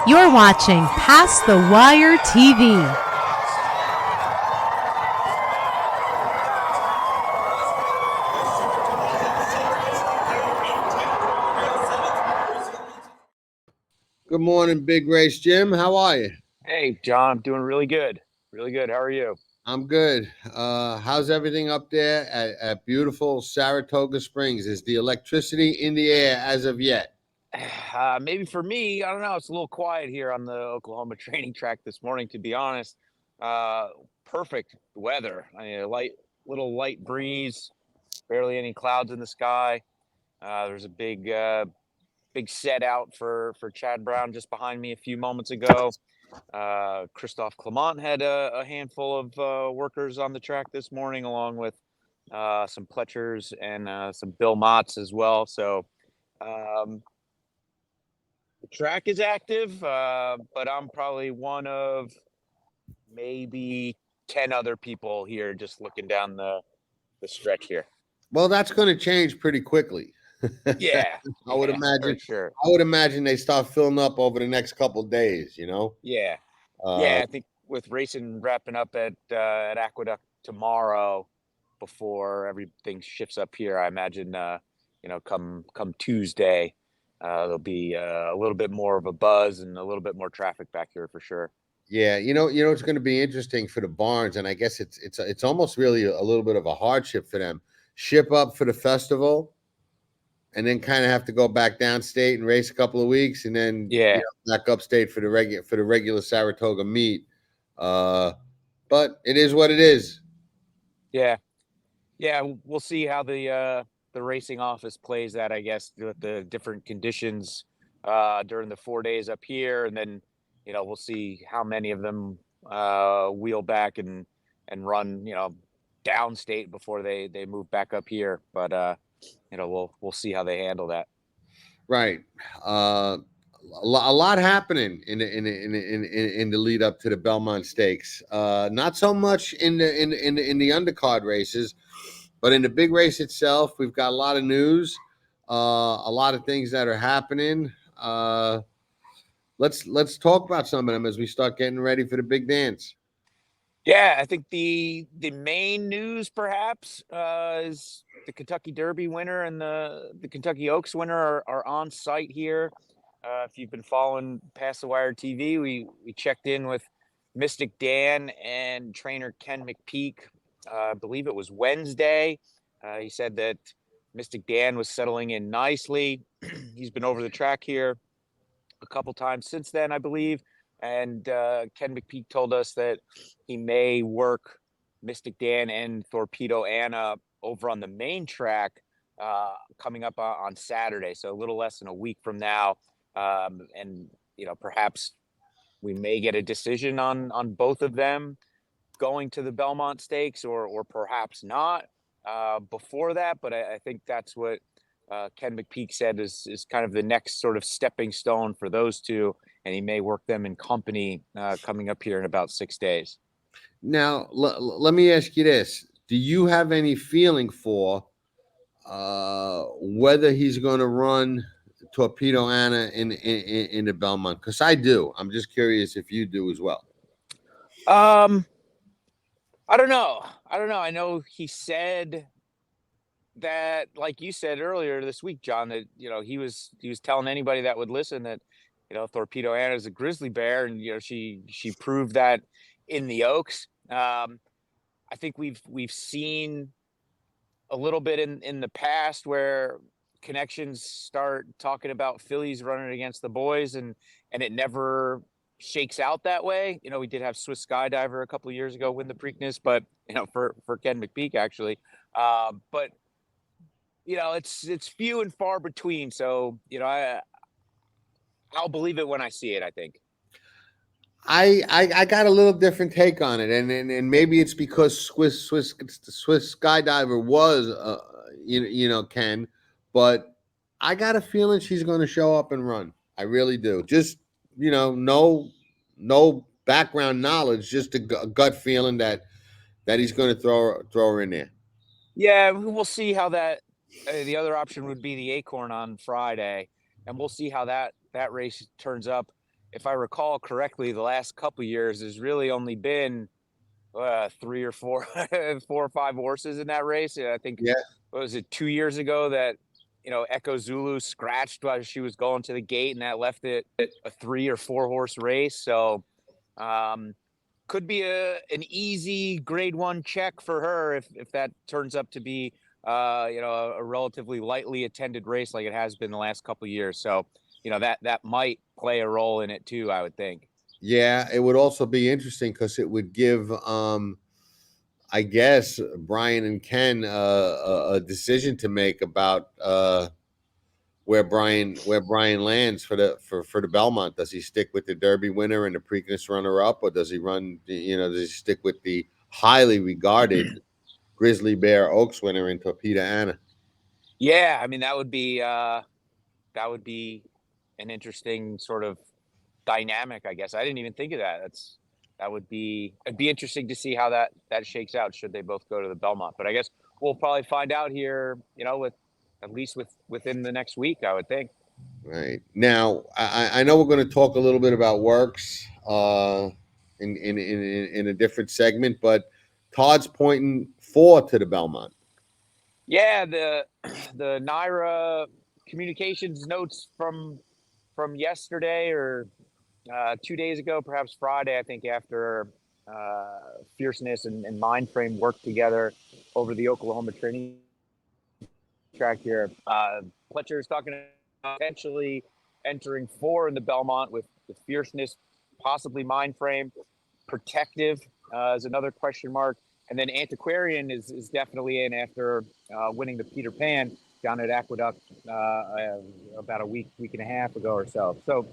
You're watching Past the Wire TV. Good morning, Big Race Jim. How are you? Hey, John, I'm doing really good. Really good. How are you? I'm good. How's everything up there at beautiful Saratoga Springs? Is the electricity in the air as of yet? Maybe for me, I don't know. It's a little quiet here on the Oklahoma training track this morning, to be honest. Perfect weather. I mean, a little light breeze, barely any clouds in the sky. There's a big set out for Chad Brown just behind me a few moments ago. Christophe Clement had a handful of workers on the track this morning, along with some Pletchers and some Belmonts as well. So the track is active, but I'm probably one of maybe 10 other people here just looking down the stretch here. Well, that's going to change pretty quickly. Yeah, I would imagine. for sure. I would imagine they start filling up over the next couple of days. Yeah. I think with racing wrapping up at Aqueduct tomorrow, before everything shifts up here, I imagine come Tuesday, there'll be a little bit more of a buzz and a little bit more traffic back here for sure. Yeah, it's going to be interesting for the barns, and I guess it's almost really a little bit of a hardship for them. Ship up for the festival, and then kind of have to go back downstate and race a couple of weeks, and then back upstate for the regular Saratoga meet. But it is what it is. Yeah, we'll see how the racing office plays that, I guess, with the different conditions during the 4 days up here, and then we'll see how many of them wheel back and run downstate before they move back up here. But we'll see how they handle that. Right. A lot happening in the lead up to the Belmont Stakes. Not so much in the undercard races, but in the big race itself, we've got a lot of news, a lot of things that are happening. Let's talk about some of them as we start getting ready for the big dance. Yeah, I think the main news perhaps is the Kentucky Derby winner and the Kentucky Oaks winner are on site here. If you've been following Past the Wire TV, we checked in with Mystik Dan and trainer Ken McPeek. I believe it was Wednesday. He said that Mystik Dan was settling in nicely. He's been over the track here a couple times since then, I believe. And Ken McPeek told us that he may work Mystik Dan and Torpedo Anna over on the main track coming up on Saturday. So a little less than a week from now. And perhaps we may get a decision on both of them going to the Belmont Stakes or perhaps not before that. But I think that's what Ken McPeek said is kind of the next sort of stepping stone for those two. And he may work them in company coming up here in about 6 days. Now, let me ask you this. Do you have any feeling for whether he's going to run Torpedo Anna in the Belmont? Because I do. I'm just curious if you do as well. I don't know. I know he said that, like you said earlier this week, John, that he was telling anybody that would listen that Torpedo Anna is a grizzly bear, and she proved that in the Oaks. I think we've seen a little bit in the past where connections start talking about fillies running against the boys, and it never shakes out that way. We did have Swiss Skydiver a couple of years ago win the Preakness, but for Ken McPeek actually, but it's few and far between. So I'll believe it when I see it, I think. I got a little different take on it, and maybe it's because Swiss Skydiver was Ken, but I got a feeling she's going to show up and run. I really do. Just no background knowledge, just a gut feeling that he's going to throw her in there. Yeah, we'll see how that. The other option would be the Acorn on Friday, and we'll see how that race turns up. if I recall correctly, the last couple years there's really only been 3 or 4, 4 or 5 horses in that race. I think, Yeah. what was it, 2 years ago that, Echo Zulu scratched while she was going to the gate, and that left it a 3 or 4 horse race. So, could be an easy grade 1 check for her if that turns up to be, a relatively lightly attended race like it has been the last couple of years. So, that might play a role in it too, I would think. Yeah, it would also be interesting because it would give, I guess, Brian and Ken a decision to make about where Brian lands for the Belmont. Does he stick with the Derby winner and the Preakness runner up, or does he run? Does he stick with the highly regarded Grizzly Bear Oaks winner in Torpedo Anna? Yeah, I mean that would be an interesting sort of dynamic, I guess. I didn't even think of that. It'd be interesting to see how that shakes out should they both go to the Belmont. But I guess we'll probably find out here, within the next week, I would think. Right now, I know we're going to talk a little bit about works in a different segment, but Todd's pointing 4 to the Belmont. Yeah, the Naira communications notes from yesterday or 2 days ago, perhaps Friday, I think, after Fierceness and Mindframe worked together over the Oklahoma training track here. Pletcher is talking about potentially entering 4 in the Belmont with Fierceness, possibly Mindframe. Protective is another question mark. And then Antiquarian is definitely in after winning the Peter Pan down at Aqueduct about a week and a half ago or so. So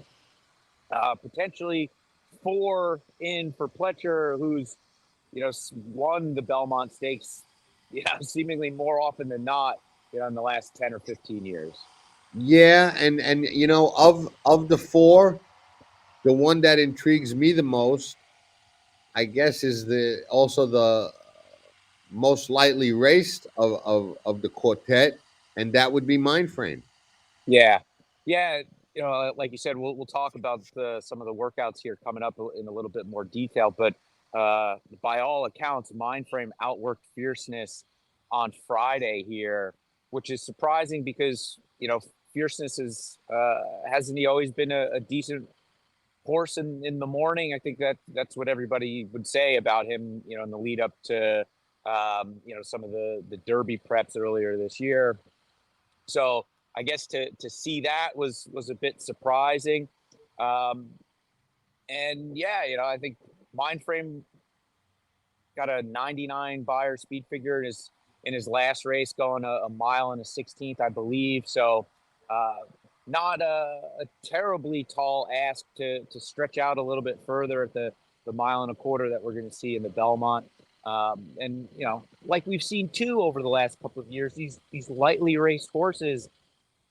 potentially 4 in for Pletcher, who's won the Belmont Stakes seemingly more often than not in the last 10 or 15 years. Yeah, and of the 4, the one that intrigues me the most, I guess, is also the most lightly raced of the quartet, and that would be Mindframe. Yeah. Like you said, we'll talk about some of the workouts here coming up in a little bit more detail. But by all accounts, Mindframe outworked Fierceness on Friday here, which is surprising because Fierceness hasn't he always been a decent horse in the morning? I think that's what everybody would say about him, in the lead up to some of the Derby preps earlier this year. So I guess to see that was a bit surprising. And yeah, I think Mindframe got a 99 Beyer speed figure in his last race, going a mile and a 16th, I believe. So not a terribly tall ask to stretch out a little bit further at the mile and a quarter that we're going to see in the Belmont. And like we've seen too over the last couple of years, these lightly raced horses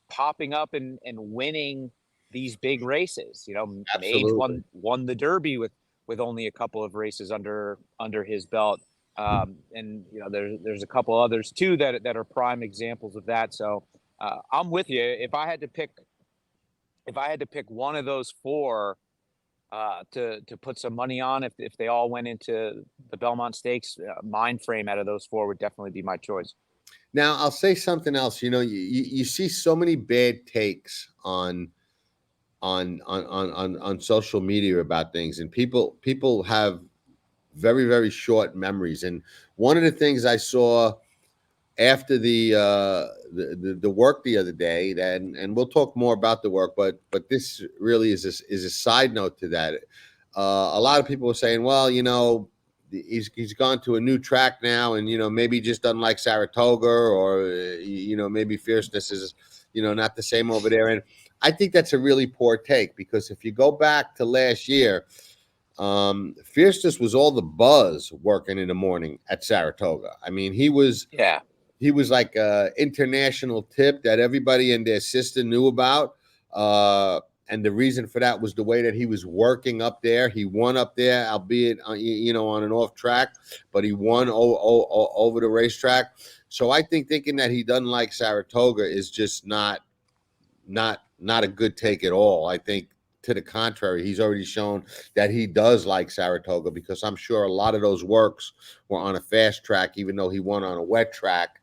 popping up and winning these big races. Mage won the Derby with only a couple of races under his belt. And there's a couple others too that are prime examples of that. So I'm with you. If I had to pick one of those 4 to put some money on, if they all went into the Belmont Stakes, Mindframe out of those 4 would definitely be my choice. Now, I'll say something else. You see so many bad takes on social media about things, and people have very, very short memories. And one of the things I saw after the work the other day, and we'll talk more about the work, but this really is a side note to that. A lot of people were saying, well, he's gone to a new track now, and maybe he just doesn't like Saratoga, or maybe Fierceness is not the same over there. And I think that's a really poor take, because if you go back to last year, Fierceness was all the buzz working in the morning at Saratoga. I mean, he was like a international tip that everybody and their sister knew about. And the reason for that was the way that he was working up there. He won up there, albeit on an off track, but he won over the racetrack. So I think thinking that he doesn't like Saratoga is just not a good take at all. I think to the contrary. He's already shown that he does like Saratoga, because I'm sure a lot of those works were on a fast track, even though he won on a wet track.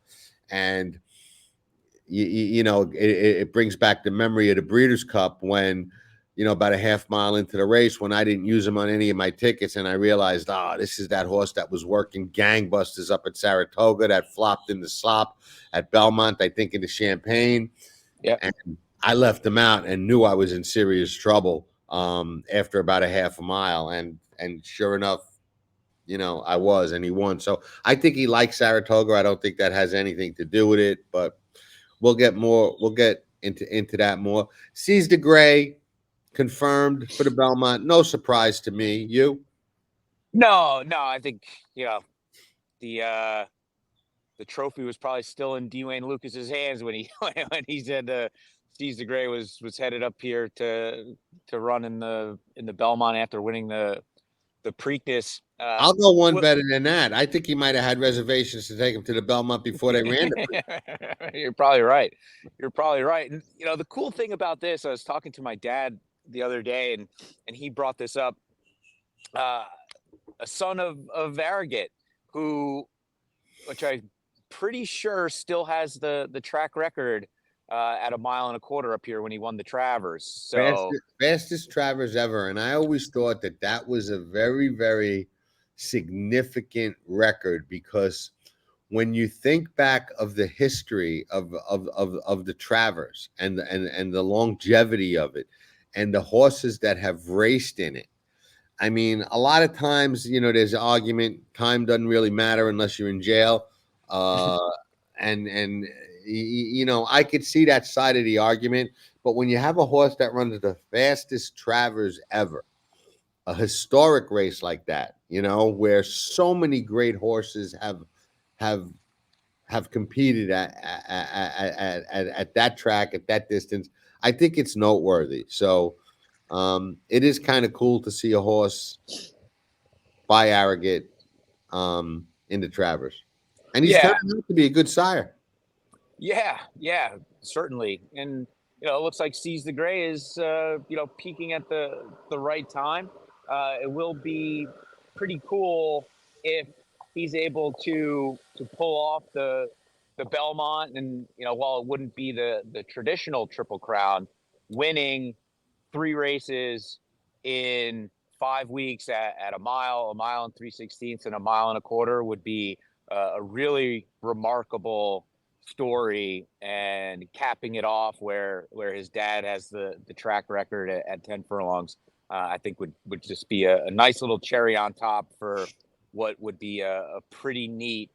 And it brings back the memory of the Breeders' Cup when, about a half mile into the race, when I didn't use him on any of my tickets, and I realized, this is that horse that was working gangbusters up at Saratoga, that flopped in the slop at Belmont, I think in the Champagne. Yeah. And I left him out and knew I was in serious trouble after about a half a mile. And sure enough, I was, and he won. So I think he likes Saratoga. I don't think that has anything to do with it, but we'll get into that more. Seize the Gray confirmed for the Belmont. No surprise to me. You? No, I think the trophy was probably still in Dwayne Lucas's hands when he said Seize the Gray was headed up here to run in the Belmont after winning the Preakness. I'll go one better than that. I think he might have had reservations to take him to the Belmont before they ran the You're probably right. And the cool thing about this, I was talking to my dad the other day, and he brought this up. A son of Variegated, which I'm pretty sure still has the track record at 1.25 miles up here when he won the Travers. So fastest Travers ever. And I always thought that was a very, very significant record, because when you think back of the history of the Travers and the longevity of it and the horses that have raced in it, I mean, a lot of times, there's an argument, time doesn't really matter unless you're in jail. And I could see that side of the argument. But when you have a horse that runs the fastest Travers ever, a historic race like that, where so many great horses have competed at that track, at that distance, I think it's noteworthy. So it is kind of cool to see a horse by Arrogate in the Travers. And he's turning out to be a good sire. Yeah, certainly. And it looks like Seize the Gray is peaking at the right time. It will be pretty cool if he's able to pull off the Belmont, and while it wouldn't be the traditional Triple Crown, winning 3 races in 5 weeks at 1 mile, 1 3/16, and 1.25 miles would be a really remarkable story, and capping it off where his dad has the track record at 10 furlongs. I think would just be a nice little cherry on top for what would be a pretty neat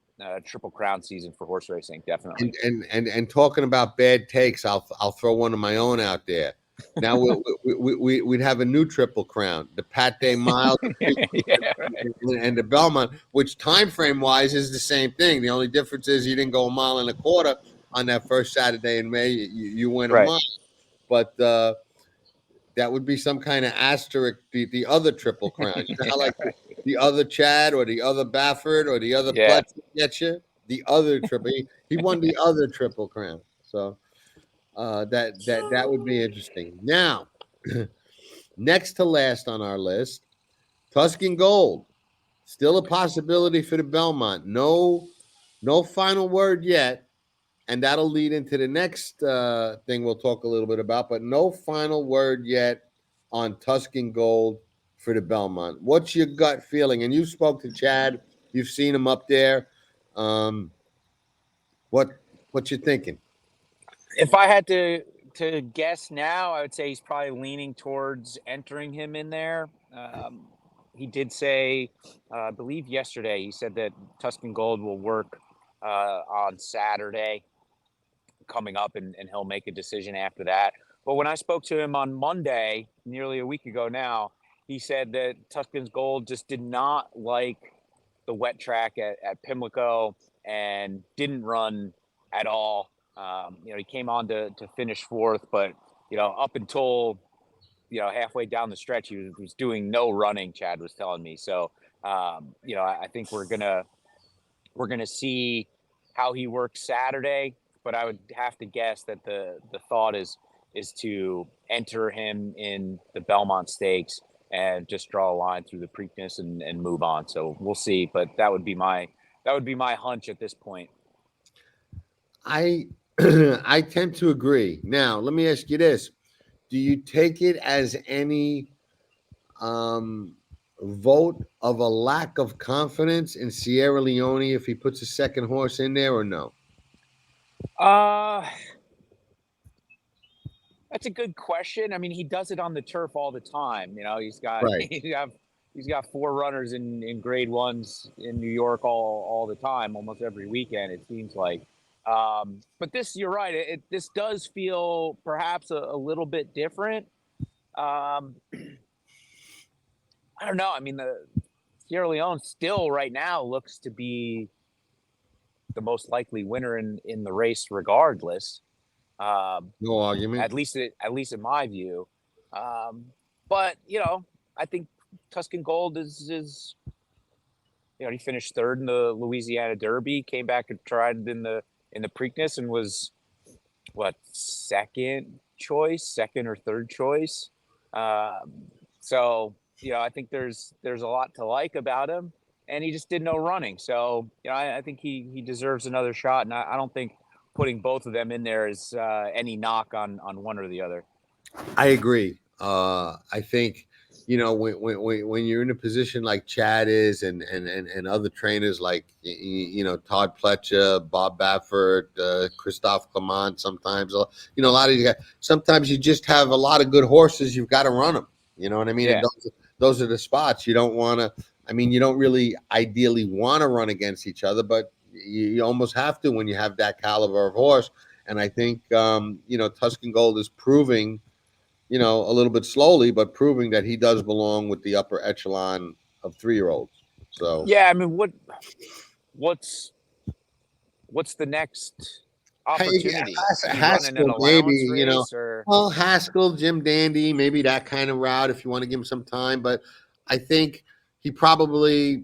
Triple Crown season for horse racing. Definitely. And talking about bad takes, I'll throw one of my own out there. Now we'd have a new Triple Crown, the Pate Mile and the Belmont, which time frame wise is the same thing. The only difference is you didn't go 1.25 miles on that first Saturday in May. You went a mile, but that would be some kind of asterisk. The other Triple Crown, like the other Chad or the other Baffert or the other Pletcher get you. The other triple, he won the other Triple Crown. So. That would be interesting. Now, next to last on our list, Tuscan Gold, still a possibility for the Belmont. No final word yet, and that'll lead into the next thing we'll talk a little bit about. But no final word yet on Tuscan Gold for the Belmont. What's your gut feeling? And you spoke to Chad. You've seen him up there. What you thinking? If I had to guess now, I would say he's probably leaning towards entering him in there. He did say, I believe yesterday, he said that Tuscan Gold will work on Saturday coming up, and he'll make a decision after that. But when I spoke to him on Monday, nearly a week ago now, he said that Tuscan Gold just did not like the wet track at Pimlico and didn't run at all. He came on to finish 4th, but up until halfway down the stretch, he was doing no running. Chad was telling me. So I think we're gonna see how he works Saturday. But I would have to guess that the thought is is to enter him in the Belmont Stakes and just draw a line through the Preakness and move on. So we'll see, but that would be my hunch at this point. I I tend to agree. Now, let me ask you this: do you take it as any vote of a lack of confidence in Sierra Leone if he puts a second horse in there, or no? That's a good question. I mean, he does it on the turf all the time. You know, he's got Right. he's got 4 runners in grade ones in New York all the time, almost every weekend, it seems like. But this, you're right. This does feel perhaps a little bit different. Um, I don't know. I mean, the Sierra Leone still right now looks to be the most likely winner in the race, regardless. No argument. At least in my view. But you know, I think Tuscan Gold is you know, he finished 3rd in the Louisiana Derby, came back and tried in the Preakness and was what, second or 3rd choice. So you know, I think there's a lot to like about him, and he just did no running. So you know, I think he deserves another shot, and I don't think putting both of them in there is any knock on one or the other. I agree. I think, you know, when you're in a position like Chad is, and other trainers like you know, Todd Pletcher, Bob Baffert, Christophe Clement, sometimes, you know, a lot of these guys. Sometimes you just have a lot of good horses. You've got to run them. You know what I mean? Yeah. And those are the spots you don't want to. I mean, you don't really ideally want to run against each other, but you almost have to when you have that caliber of horse. And I think, you know, Tuscan Gold is proving, you know, a little bit slowly, but proving that he does belong with the upper echelon of 3-year-olds. So yeah, I mean, what's the next opportunity? Running an Haskell, maybe, allowance you know, race, or well, Haskell, Jim Dandy, maybe that kind of route if you want to give him some time. But I think he probably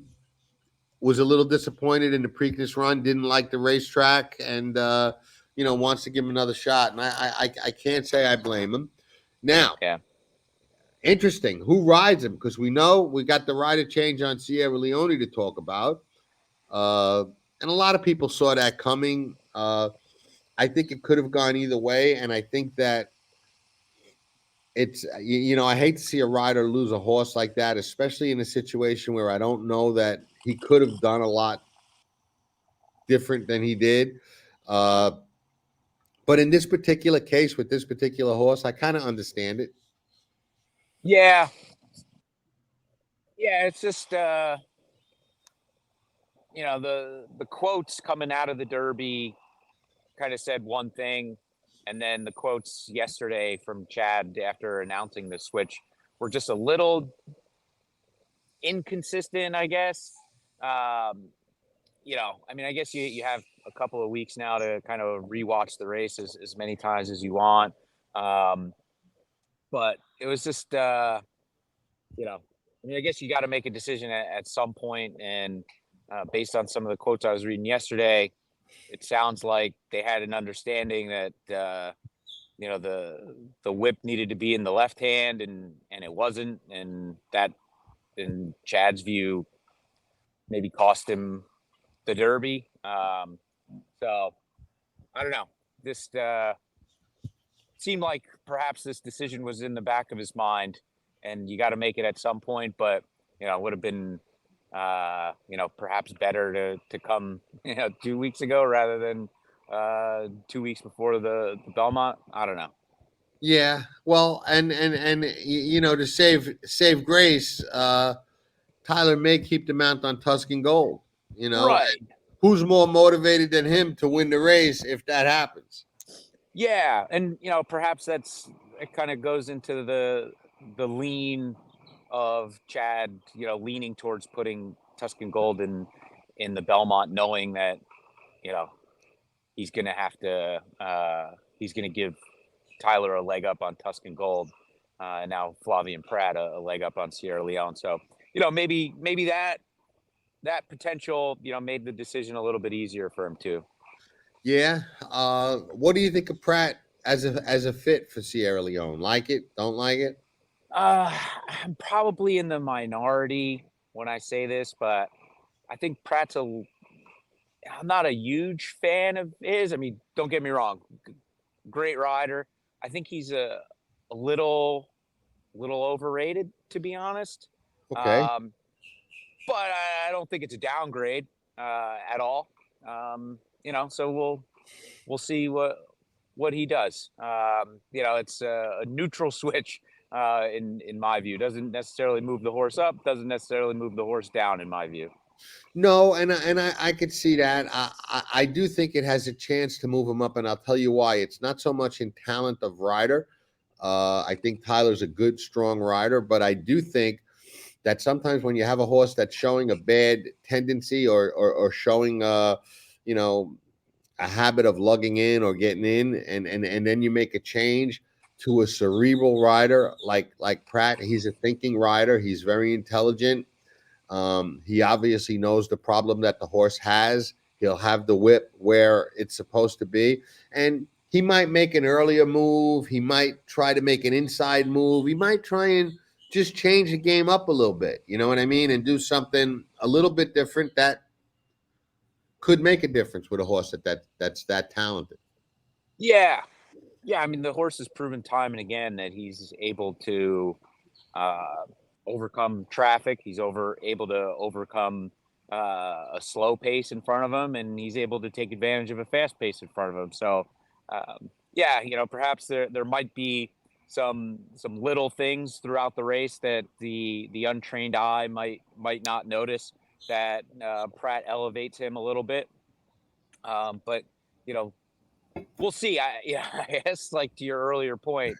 was a little disappointed in the Preakness run, didn't like the racetrack, and you know, wants to give him another shot. And I can't say I blame him. Now, yeah, interesting. Who rides him? Because we know we got the rider change on Sierra Leone to talk about. And a lot of people saw that coming. I think it could have gone either way. And I think that it's, you know, I hate to see a rider lose a horse like that, especially in a situation where I don't know that he could have done a lot different than he did. But in this particular case with this particular horse, I kind of understand it. yeah. It's just you know, the quotes coming out of the Derby kind of said one thing, and then the quotes yesterday from Chad after announcing the switch were just a little inconsistent, I guess. You know, I mean, I guess you have a couple of weeks now to kind of rewatch the race as many times as you want. But it was just, you know, I mean, I guess you got to make a decision at some point, and based on some of the quotes I was reading yesterday, it sounds like they had an understanding that you know, the whip needed to be in the left hand, and it wasn't, and that, in Chad's view, maybe cost him the Derby. So I don't know. This seemed like perhaps this decision was in the back of his mind, and you got to make it at some point. But you know, it would have been you know, perhaps better to come, you know, 2 weeks ago rather than 2 weeks before the Belmont. I don't know. Yeah, well, and you know, to save grace, Tyler may keep the mount on Tuscan Gold. You know, Right. who's more motivated than him to win the race if that happens? Yeah, and you know, perhaps it kind of goes into the lean of Chad, you know, leaning towards putting Tuscan Gold in the Belmont, knowing that, you know, he's gonna have to he's gonna give Tyler a leg up on Tuscan Gold, and now Flavian Pratt a leg up on Sierra Leone. So, you know, maybe that potential, you know, made the decision a little bit easier for him too. Yeah. What do you think of Pratt as a fit for Sierra Leone? Like it? Don't like it? I'm probably in the minority when I say this, but I think I'm not a huge fan of his. I mean, don't get me wrong, great rider. I think he's a little overrated, to be honest. Okay. Um, but I don't think it's a downgrade at all. So we'll see what he does. It's a neutral switch in my view. Doesn't necessarily move the horse up. Doesn't necessarily move the horse down, in my view. No, and I could see that. I do think it has a chance to move him up, and I'll tell you why. It's not so much in talent of rider. I think Tyler's a good, strong rider, but I do think that sometimes when you have a horse that's showing a bad tendency or showing you know a habit of lugging in or getting in, and then you make a change to a cerebral rider like Pratt. He's a thinking rider. He's very intelligent. He obviously knows the problem that the horse has. He'll have the whip where it's supposed to be. And he might make an earlier move. He might try to make an inside move. He might try and just change the game up a little bit. You know what I mean? And do something a little bit different that could make a difference with a horse that's that talented. Yeah, yeah. I mean, the horse has proven time and again that he's able to uh, overcome traffic. He's able to overcome a slow pace in front of him, and he's able to take advantage of a fast pace in front of him. So, yeah, perhaps there might be some little things throughout the race that the untrained eye might not notice that Pratt elevates him a little bit. But you know, we'll see. I guess like to your earlier point,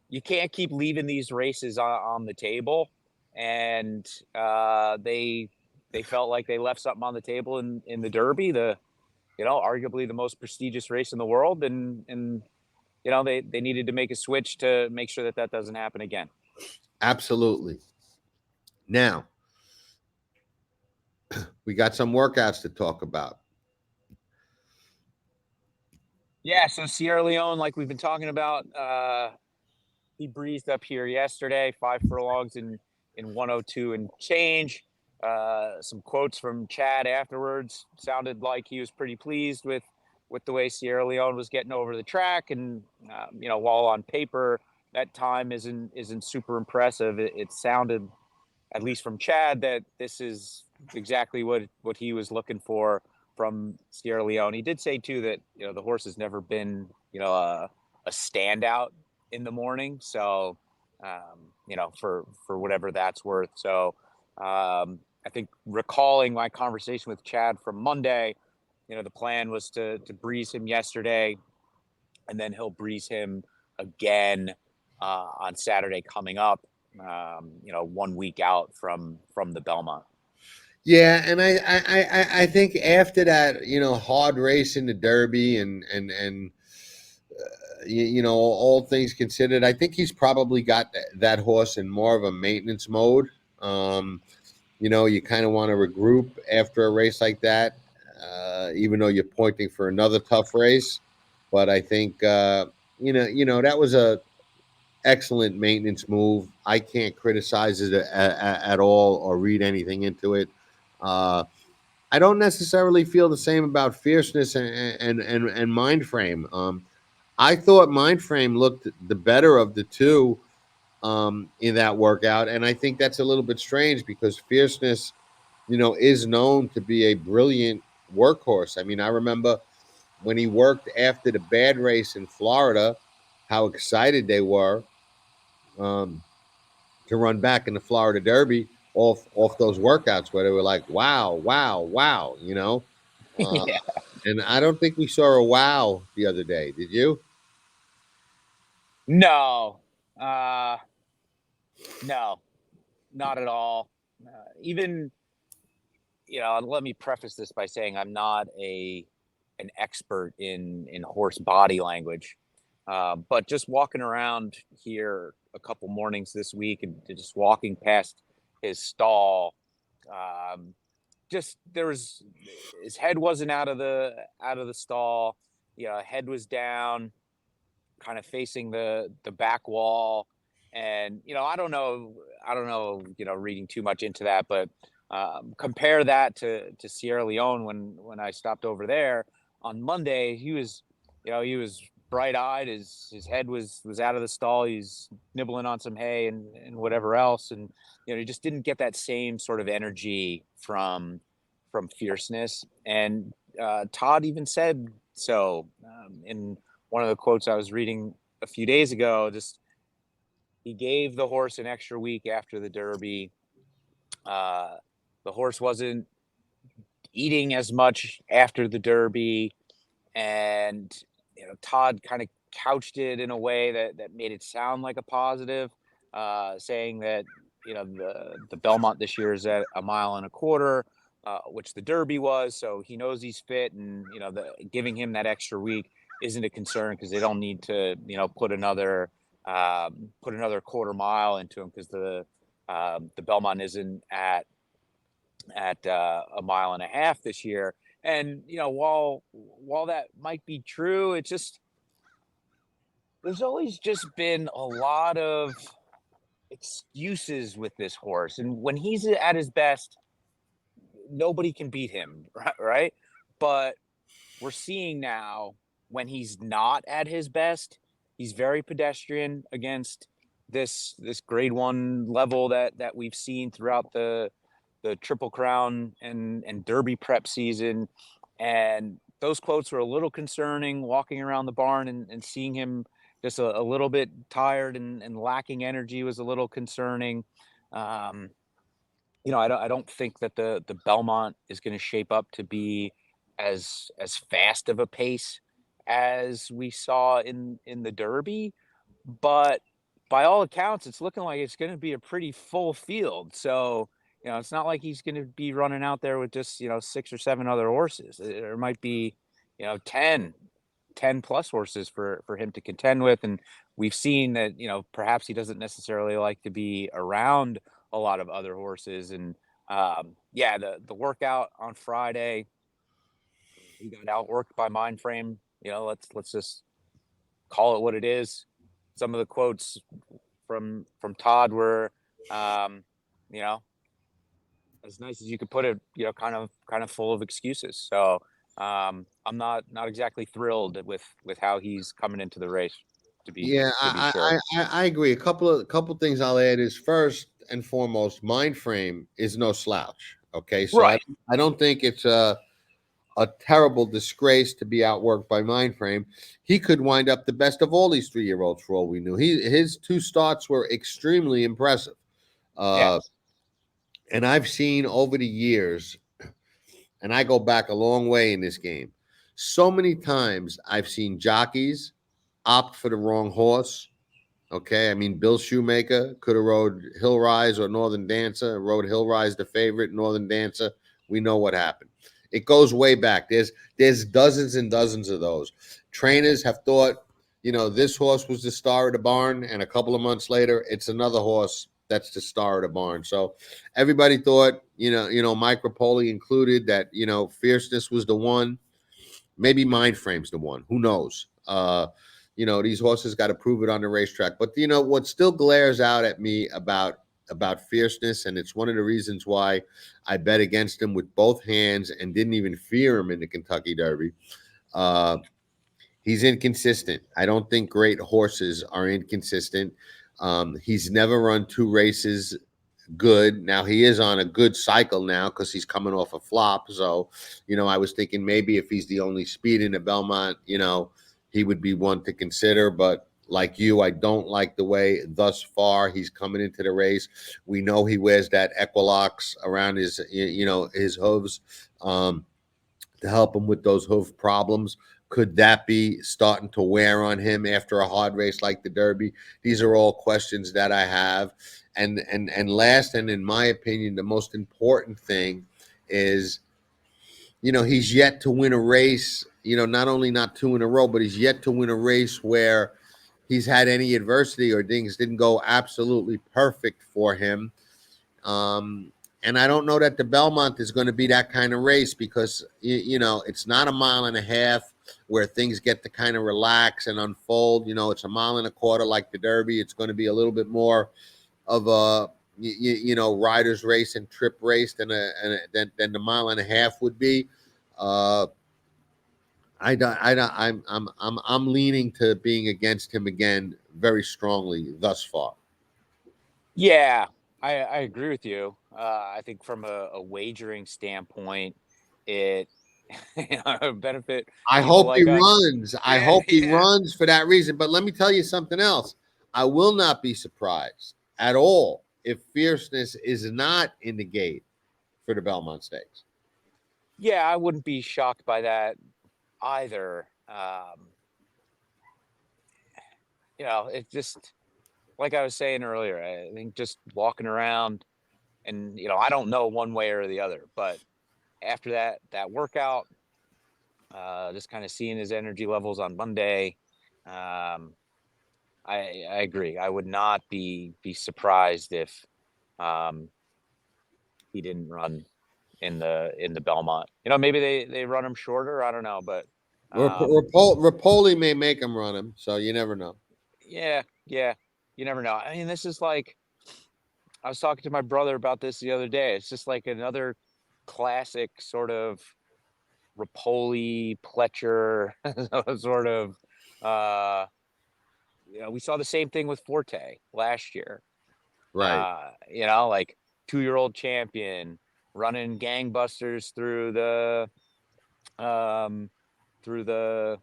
you can't keep leaving these races on the table, and they felt like they left something on the table in the Derby, arguably the most prestigious race in the world, and they needed to make a switch to make sure that doesn't happen again. Absolutely. Now, we got some workouts to talk about. Yeah, so Sierra Leone, like we've been talking about, he breezed up here yesterday, 5 furlongs in 102 and change. Some quotes from Chad afterwards sounded like he was pretty pleased with the way Sierra Leone was getting over the track, and while on paper that time isn't super impressive, it sounded, at least from Chad, that this is exactly what he was looking for from Sierra Leone. He did say too that the horse has never been a standout in the morning, so for whatever that's worth. So I think, recalling my conversation with Chad from Monday, the plan was to breeze him yesterday, and then he'll breeze him again on Saturday coming up. 1 week out from the Belmont. Yeah, and I think after that, hard race in the Derby and all things considered, I think he's probably got that horse in more of a maintenance mode. You kind of want to regroup after a race like that, even though you're pointing for another tough race. But I think that was a excellent maintenance move. I can't criticize it at all or read anything into it. I don't necessarily feel the same about fierceness and mind frame. I thought mind frame looked the better of the two in that workout, and I think that's a little bit strange because fierceness, is known to be a brilliant workhorse. I mean, I remember when he worked after the bad race in Florida, how excited they were um, to run back in the Florida Derby off those workouts where they were like, wow, wow, wow, Uh, Yeah. and I don't think we saw a wow the other day. Did you? No, uh, no, not at all. Even, let me preface this by saying I'm not an expert in horse body language, but just walking around here a couple mornings this week and just walking past his stall, um, just there was his head wasn't out of the stall, head was down. kind of facing the back wall. And, I don't know, reading too much into that, but compare that to Sierra Leone when I stopped over there on Monday. He was bright-eyed. His head was out of the stall. He's nibbling on some hay and whatever else, and he just didn't get that same sort of energy from fierceness. And Todd even said so in one of the quotes I was reading a few days ago. Just he gave the horse an extra week after the Derby. The horse wasn't eating as much after the Derby, and Todd kind of couched it in a way that made it sound like a positive, saying that the Belmont this year is at 1.25 miles, which the Derby was, so he knows he's fit, and giving him that extra week isn't a concern because they don't need to put another 1/4 mile into him, because the Belmont isn't at 1.5 miles this year. And while that might be true, it's just there's always just been a lot of excuses with this horse, and when he's at his best, nobody can beat him, right? But we're seeing now when he's not at his best, he's very pedestrian against this grade 1 level that we've seen throughout the Triple Crown and Derby prep season. And those quotes were a little concerning, walking around the barn and seeing him just a little bit tired and lacking energy was a little concerning. I don't think that the Belmont is going to shape up to be as fast of a pace as we saw in the Derby, but by all accounts, it's looking like it's going to be a pretty full field. So it's not like he's going to be running out there with just 6 or 7 other horses. There might be 10 plus horses for him to contend with, and we've seen that perhaps he doesn't necessarily like to be around a lot of other horses. And the workout on Friday, he got outworked by Mindframe. Let's just call it what it is. Some of the quotes from Todd were as nice as you could put it, kind of full of excuses. So I'm not exactly thrilled with how he's coming into the race. To be Yeah, sure. I agree. A couple things I'll add is, first and foremost, Mindframe is no slouch. Okay, so Right. I don't think it's a terrible disgrace to be outworked by Mindframe. He could wind up the best of all these 3-year-olds for all we knew. His 2 starts were extremely impressive. Yeah. And I've seen over the years, and I go back a long way in this game, so many times I've seen jockeys opt for the wrong horse. Okay, I mean, Bill Shoemaker could have rode Hill Rise or Northern Dancer, rode Hill Rise the favorite, Northern Dancer. We know what happened. It goes way back. There's dozens and dozens of those. Trainers have thought, this horse was the star of the barn, and a couple of months later, it's another horse that's the star of the barn. So everybody thought, Mike Rapoli included, that Fierceness was the one. Maybe Mindframe's the one. Who knows? These horses got to prove it on the racetrack. But what still glares out at me about Fierceness, and it's one of the reasons why I bet against him with both hands and didn't even fear him in the Kentucky Derby. He's inconsistent. I don't think great horses are inconsistent. He's never run 2 races good. Now he is on a good cycle now because he's coming off a flop. So, I was thinking maybe if he's the only speed in the Belmont, he would be one to consider. But like you, I don't like the way thus far he's coming into the race. We know he wears that Equilox around his hooves to help him with those hoof problems. Could that be starting to wear on him after a hard race like the Derby? These are all questions that I have. And last, and in my opinion, the most important thing is, he's yet to win a race, not only not 2 in a row, but he's yet to win a race where he's had any adversity or things didn't go absolutely perfect for him. And I don't know that the Belmont is going to be that kind of race because, it's not 1.5 miles. where things get to kind of relax and unfold. It's a mile and a quarter like the Derby. It's going to be a little bit more of a riders race and trip race than the mile and a half would be. I'm leaning to being against him again very strongly thus far. Yeah, I agree with you. I think from a wagering standpoint, it benefit I people hope he like us. runs. I Yeah, hope he yeah. runs for that reason. But let me tell you something else. I will not be surprised at all if fierceness is not in the gate for the Belmont Stakes. Yeah, I wouldn't be shocked by that either. It's just like I was saying earlier. I think just walking around, and I don't know one way or the other, but after that workout, just kind of seeing his energy levels on Monday, I agree. I would not be surprised if he didn't run in the Belmont. Maybe they run him shorter. I don't know, but Rapoli may make him run him, so you never know. yeah, you never know. I mean, this is like, I was talking to my brother about this the other day. It's just like another classic sort of Rapoli, Pletcher sort of. We saw the same thing with Forte last year. Right. Like 2-year-old champion running gangbusters through the the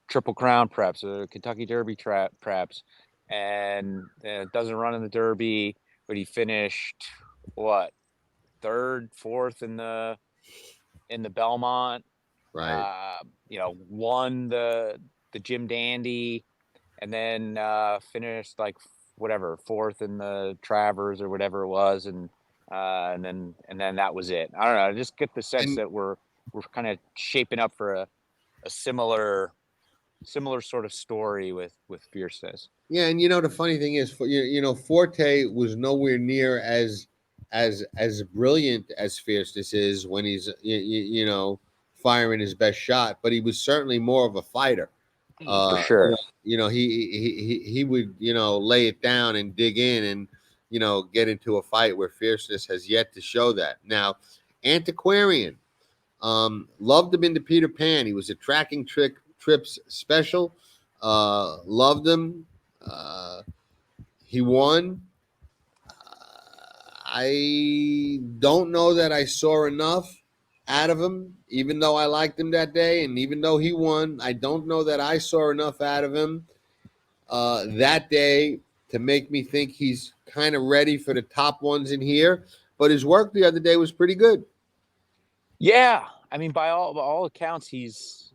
Triple Crown preps, the Kentucky Derby preps, and doesn't run in the Derby, but he finished what, third, fourth in the Belmont. Right. Won the Jim Dandy, and then finished like whatever, fourth in the Travers or whatever it was, and then that was it. I don't know. I just get the sense that we're kind of shaping up for a similar sort of story with fierceness. Yeah, and the funny thing is, Forte was nowhere near as brilliant as Fierceness is when he's firing his best shot, but he was certainly more of a fighter. For sure. He would lay it down and dig in and get into a fight where Fierceness has yet to show that. Now, Antiquarian, loved him into Peter Pan. He was a tracking trips special. Loved him. He won. I don't know that I saw enough out of him, even though I liked him that day, and even though he won, I don't know that I saw enough out of him that day to make me think he's kind of ready for the top ones in here. But his work the other day was pretty good. Yeah, I mean, by all accounts, he's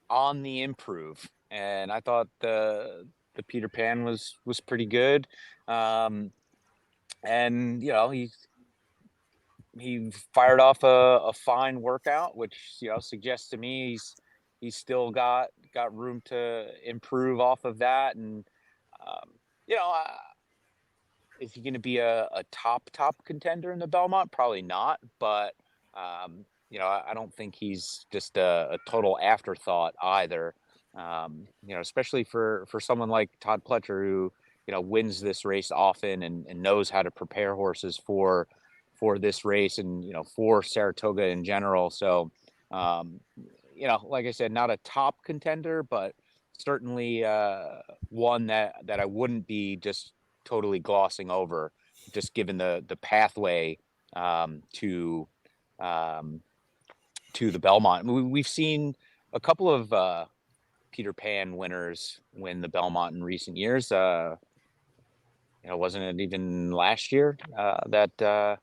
on the improve, and I thought the Peter Pan was pretty good. And he fired off a fine workout, which suggests to me he's still got room to improve off of that. And is he going to be a top contender in the Belmont? Probably not, but I don't think he's just a total afterthought either. Especially for someone like Todd Pletcher, who wins this race often and knows how to prepare horses for this race, and for Saratoga in general. So like I said, not a top contender, but certainly one that I wouldn't be just totally glossing over, just given the pathway to the Belmont. We've seen a couple of Peter Pan winners win the Belmont in recent years. Wasn't it even last year that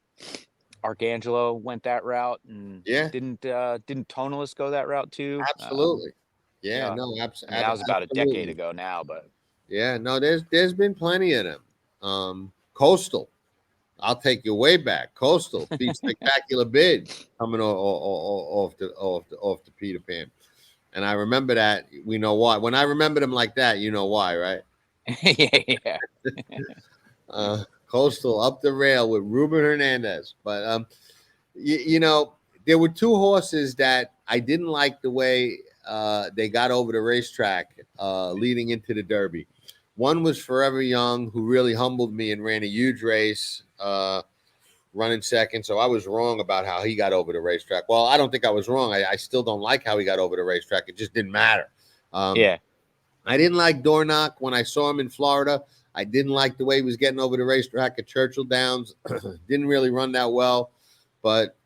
Arcangelo went that route, and didn't Tonalist go that route too? Absolutely. No, absolutely. I mean, that was about a decade ago now, but yeah, no, there's been plenty of them. Coastal, I'll take you way back. Coastal, beat Spectacular Bid coming off the Peter Pan, and I remember that. We know why. When I remembered him like that, you know why, right? yeah. Coastal up the rail with Ruben Hernandez, but there were two horses that I didn't like the way they got over the racetrack leading into the Derby. One was Forever Young, who really humbled me and ran a huge race, running second. So I was wrong about how he got over the racetrack. Well, I don't think I was wrong. I still don't like how he got over the racetrack. It just didn't matter. Yeah. I didn't like Dornoch when I saw him in Florida. I didn't like the way he was getting over the racetrack at Churchill Downs. Didn't really run that well, but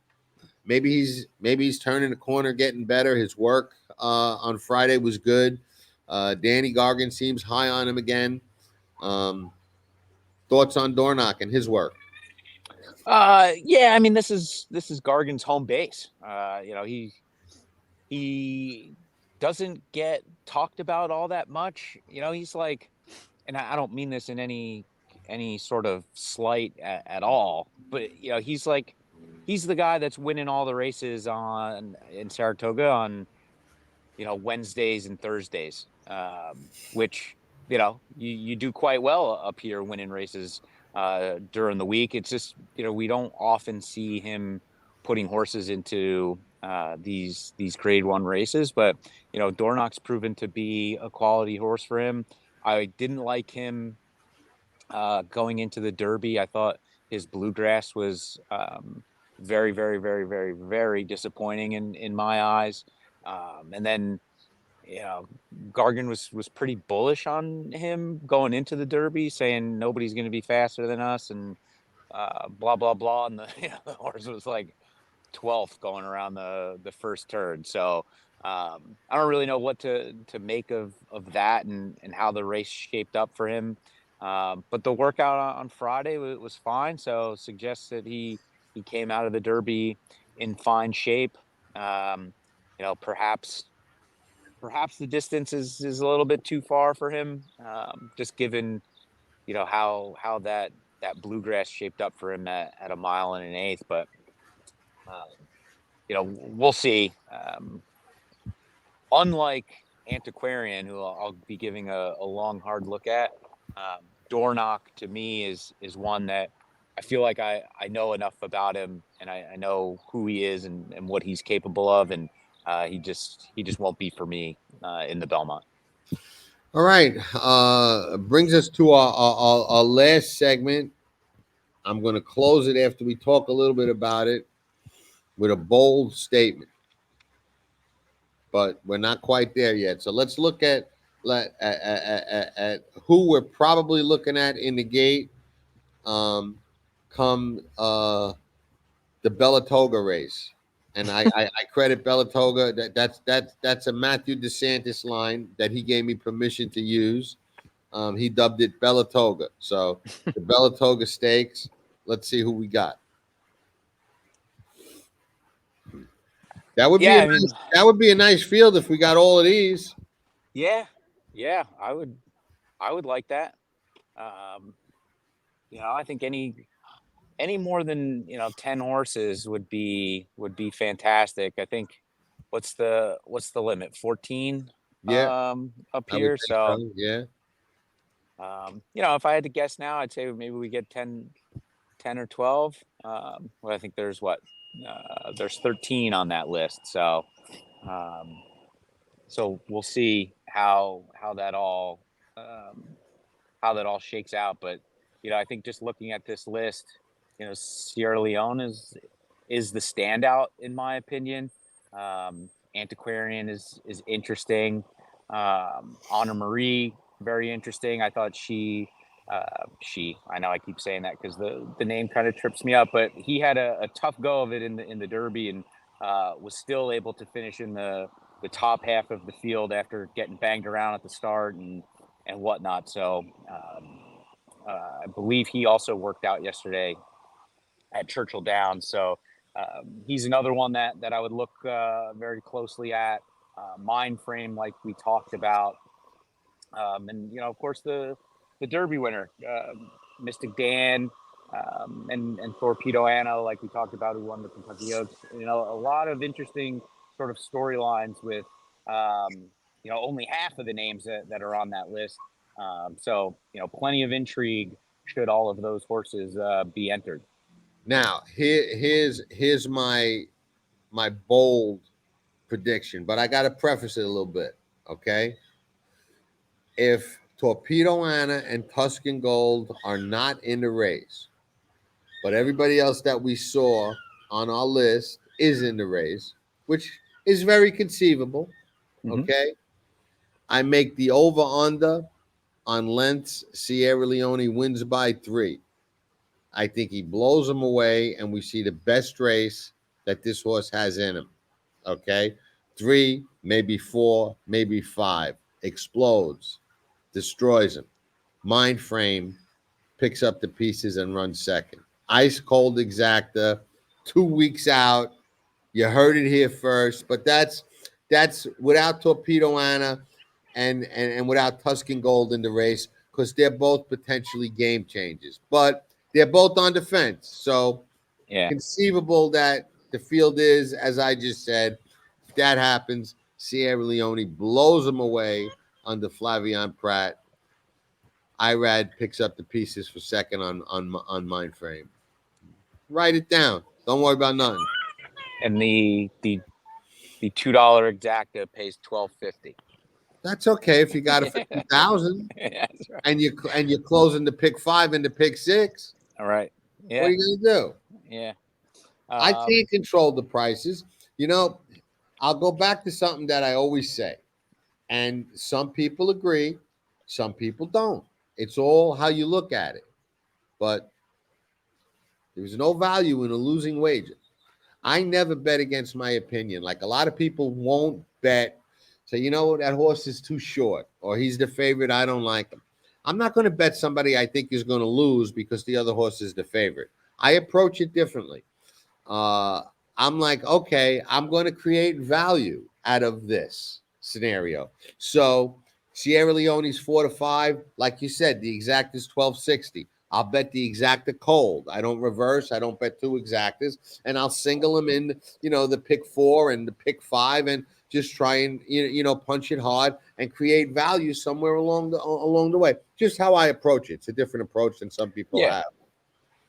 maybe he's turning the corner, getting better. His work on Friday was good. Danny Gargan seems high on him again. Thoughts on Dornoch and his work? Yeah, I mean, this is Gargan's home base. He doesn't get talked about all that much. He's like, and I don't mean this in any sort of slight at all, but he's like, he's the guy that's winning all the races in Saratoga on Wednesdays and Thursdays, which you do quite well up here winning races during the week. It's just we don't often see him putting horses into these grade 1 races, but Dornoch's proven to be a quality horse for him. I didn't like him going into the Derby. I thought his bluegrass was very, very, very, very, very disappointing in my eyes. And then Gargan was pretty bullish on him going into the Derby, saying nobody's going to be faster than us, and blah blah blah. And the horse was like 12th going around the first turn. So I don't really know what to make of that and how the race shaped up for him. But the workout on Friday was fine. So suggests that he came out of the Derby in fine shape. Perhaps the distance is a little bit too far for him, just given how that bluegrass shaped up for him at 1 mile and an eighth. But we'll see. Unlike Antiquarian, who I'll be giving a long hard look at, Dornoch to me is one that I feel like I know enough about him, and I know who he is and what he's capable of, and he just won't be for me in the Belmont. All right. Brings us to our last segment. I'm going to close it after we talk a little bit about it with a bold statement. But we're not quite there yet. So let's look at who we're probably looking at in the gate come the Bellatoga race. And I credit Bellatoga. That's a Matthew DeSantis line that he gave me permission to use. He dubbed it Bellatoga. So the Bellatoga Stakes. Let's see who we got. That would be a nice field if we got all of these. Yeah, I would like that. I think any more than 10 horses would be fantastic. I think what's the limit? 14. Yeah. Up here. So yeah. If I had to guess now, I'd say maybe we get 10 or 12. Well, I think there's there's 13 on that list. So so we'll see how that all shakes out. But I think just looking at this list, Sierra Leone is the standout in my opinion. Antiquarian is interesting. Honor Marie, very interesting. I thought I know I keep saying that because the name kind of trips me up, but he had a tough go of it in the Derby and was still able to finish in the top half of the field after getting banged around at the start and whatnot. So I believe he also worked out yesterday at Churchill Downs. So he's another one that I would look very closely at. Mind frame, like we talked about. And of course the Derby winner, Mystik Dan, and Torpedo Anna, like we talked about, who won the Kentucky Oaks. A lot of interesting sort of storylines with only half of the names that are on that list. So plenty of intrigue should all of those horses be entered. Now here's my my bold prediction, but I got to preface it a little bit. Okay, if Torpedo Anna and Tuscan Gold are not in the race, but everybody else that we saw on our list is in the race, which is very conceivable. Okay, I make the over under on lengths. Sierra Leone wins by 3. I think he blows them away, and we see the best race that this horse has in him. Okay, 3, maybe 4, maybe 5. Explodes, destroys him. Mind frame, picks up the pieces and runs second. Ice cold exacta, 2 weeks out. You heard it here first, but that's without Torpedo Anna and without Tuscan Gold in the race, because they're both potentially game changers. But they're both on the fence. So Yeah. conceivable that the field is, as I just said, if that happens, Sierra Leone blows them away under Flavian Pratt. Irad picks up the pieces for second on mind frame. Write it down. Don't worry about nothing. And the $2 exacta pays $12.50. That's okay if you got it for 2,000 Yeah, that's right. and you're closing the pick 5 and the pick 6. All right. Yeah. What are you gonna do? Yeah. I can't control the prices. You know, I'll go back to something that I always say, and some people agree, some people don't. It's all how you look at it. But there's no value in a losing wager. I never bet against my opinion. Like a lot of people won't bet, say, you know, that horse is too short, or he's the favorite, I don't like him. I'm not going to bet somebody I think is going to lose because the other horse is the favorite. I approach it differently. I'm like, okay, I'm going to create value out of this scenario. So Sierra Leone's 4 to 5, like you said, the exact is 1260. I'll bet the exacta cold. I don't reverse. I don't bet 2 exactas, and I'll single them in, the pick 4 and the pick 5, and just try and punch it hard and create value somewhere along the way. Just how I approach it. It's a different approach than some people have.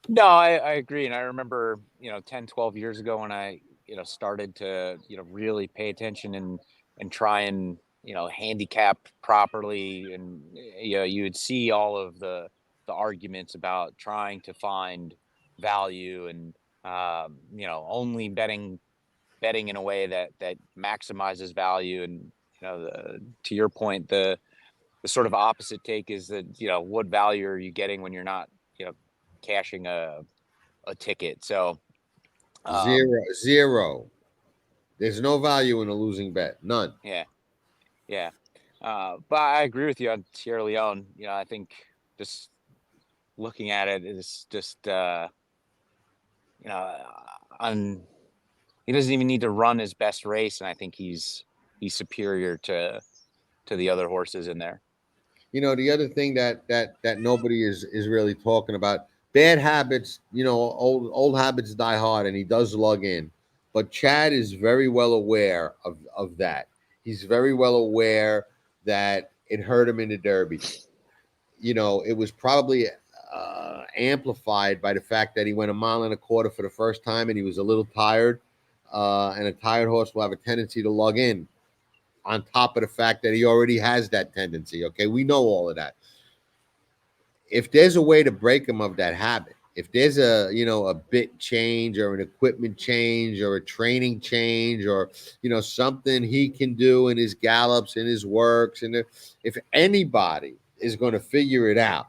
No, I agree. And I remember, 10, 12 years ago when I, started to, really pay attention and try and, handicap properly. And, you would see all of the arguments about trying to find value and, only betting in a way that maximizes value. And, to your point, the sort of opposite take is that, what value are you getting when you're not, cashing a ticket? So Zero. There's no value in a losing bet. None. Yeah. But I agree with you on Sierra Leone. I think just looking at it is just, he doesn't even need to run his best race, and I think he's superior to the other horses in there. The other thing that nobody is really talking about, bad habits, old habits die hard, and he does lug in. But Chad is very well aware of that. He's very well aware that it hurt him in the Derby. It was probably amplified by the fact that he went 1.25 miles for the first time, and he was a little tired. And a tired horse will have a tendency to lug in, on top of the fact that he already has that tendency. Okay, we know all of that. If there's a way to break him of that habit, if there's a bit change or an equipment change or a training change or something he can do in his gallops, in his works, and if anybody is going to figure it out,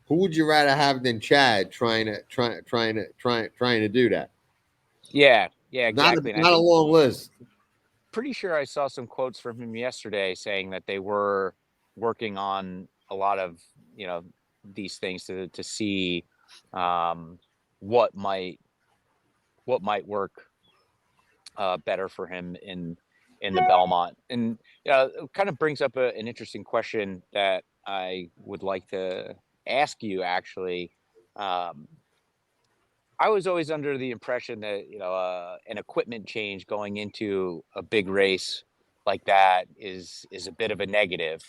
who would you rather have than Chad trying to do that? Yeah, exactly. Not a long list. Pretty sure I saw some quotes from him yesterday saying that they were working on a lot of these things to see what might work better for him in the Belmont. And it kind of brings up an interesting question that I would like to ask you, actually. I was always under the impression that an equipment change going into a big race like that is a bit of a negative.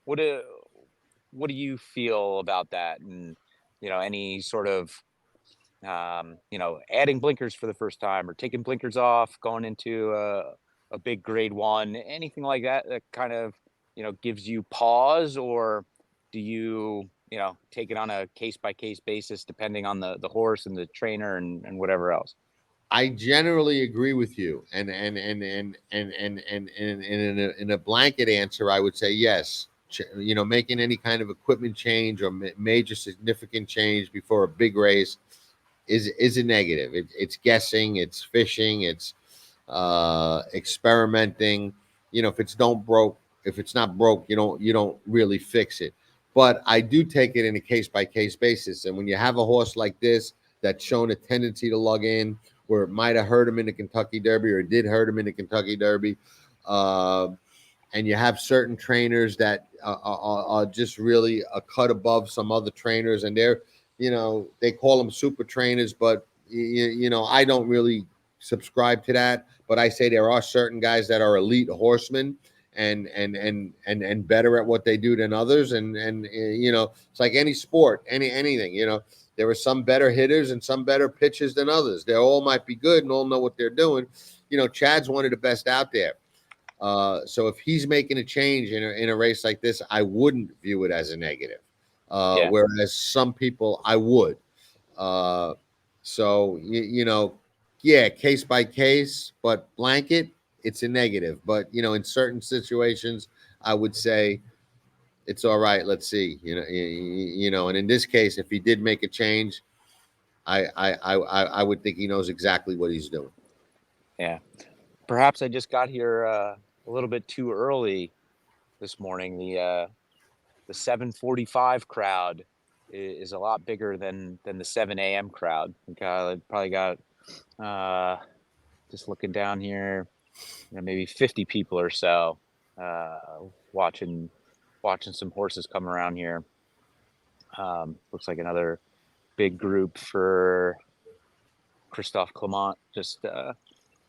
What do you feel about that? And any sort of adding blinkers for the first time or taking blinkers off, going into a big grade 1, anything like that kind of, gives you pause, or do you, take it on a case by case basis depending on the horse and the trainer and whatever else? I generally agree with you, and in a blanket answer, I would say yes. Making any kind of equipment change or major significant change before a big race is a negative. It's guessing, it's fishing, it's experimenting. If it's not broke, you don't really fix it. But I do take it in a case by case basis. And when you have a horse like this that's shown a tendency to lug in, where it might have hurt him in the Kentucky Derby or it did hurt him in the Kentucky Derby, and you have certain trainers that are just really a cut above some other trainers, and they call them super trainers, but I don't really subscribe to that. But I say there are certain guys that are elite horsemen and better at what they do than others, and it's like any sport, anything. There are some better hitters and some better pitchers than others. They all might be good and all know what they're doing. Chad's one of the best out there. So if he's making a change in a race like this, I wouldn't view it as a negative. Whereas some people I would. Case by case, but blanket, it's a negative. But in certain situations, I would say it's all right. Let's see. And in this case, if he did make a change, I would think he knows exactly what he's doing. Yeah. Perhaps I just got here a little bit too early this morning. The 7:45 crowd is a lot bigger than the 7 a.m. crowd. I think I probably got just looking down here, maybe 50 people or so watching some horses come around here. Looks like another big group for Christophe Clement just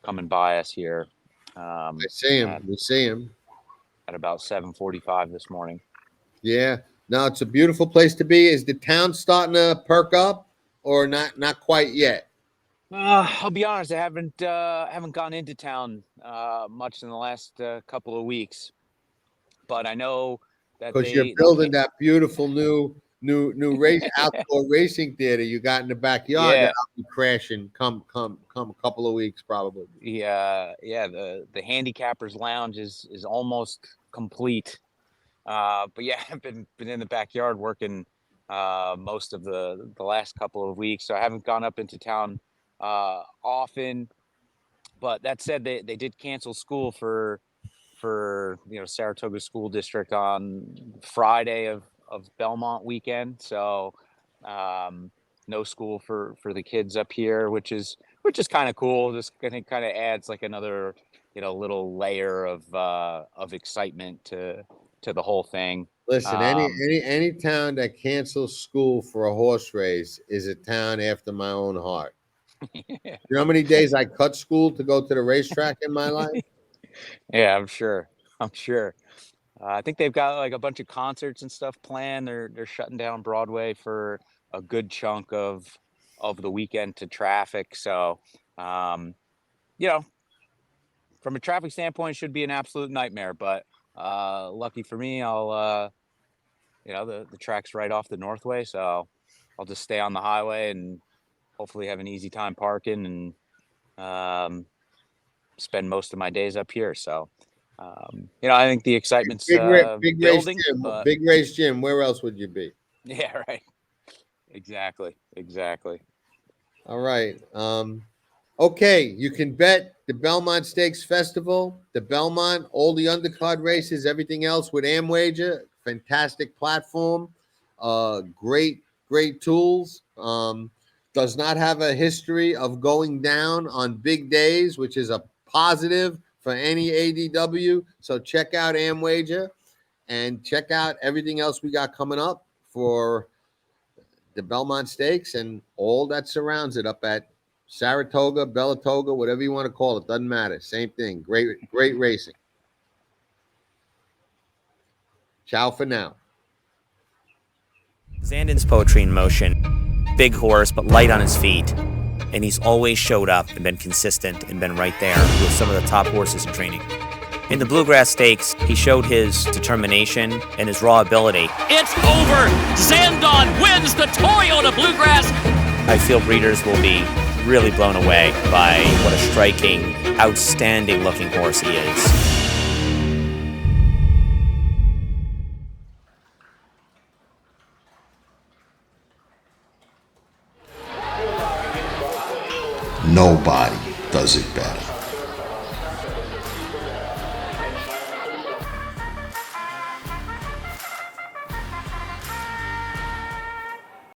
coming by us here. I see him. We see him at about 7:45 this morning. Yeah. No, it's a beautiful place to be. Is the town starting to perk up, or not? Not quite yet. I'll be honest. I haven't gone into town much in the last couple of weeks, but I know that because you're building that beautiful new race outdoor racing theater you got in the backyard. Yeah. That'll be crashing come a couple of weeks probably. Yeah. The handicappers lounge is almost complete. But yeah, I've been in the backyard working most of the last couple of weeks, so I haven't gone up into town often. But that said, they did cancel school for Saratoga School District on Friday of Belmont weekend, so no school for the kids up here, which is kind of cool. Just I think kind of adds like another little layer of excitement to the whole thing. Listen, any town that cancels school for a horse race is a town after my own heart. You know how many days I cut school to go to the racetrack in my life? Yeah, I'm sure. I think they've got like a bunch of concerts and stuff planned. They're shutting down Broadway for a good chunk of the weekend to traffic. So, from a traffic standpoint, it should be an absolute nightmare. But lucky for me, I'll the track's right off the Northway, so I'll just stay on the highway and hopefully have an easy time parking and spend most of my days up here. So, I think the excitement's big building. Big Race Jim. Where else would you be? Yeah, right. Exactly. All right. Okay, you can bet the Belmont Stakes Festival, the Belmont, all the undercard races, everything else with AmWager. Fantastic platform. Great tools. Does not have a history of going down on big days, which is a positive for any ADW. So check out AmWager and check out everything else we got coming up for the Belmont Stakes and all that surrounds it up at Saratoga, Bellatoga, whatever you want to call it. Doesn't matter. Same thing. Great racing. Ciao for now. Zandon's Poetry in Motion. big horse, but light on his feet. And he's always showed up and been consistent and been right there with some of the top horses in training. In the Bluegrass Stakes, he showed his determination and his raw ability. It's over! Zandon wins the Toyota Bluegrass! I feel breeders will be really blown away by what a striking, outstanding looking horse he is. Nobody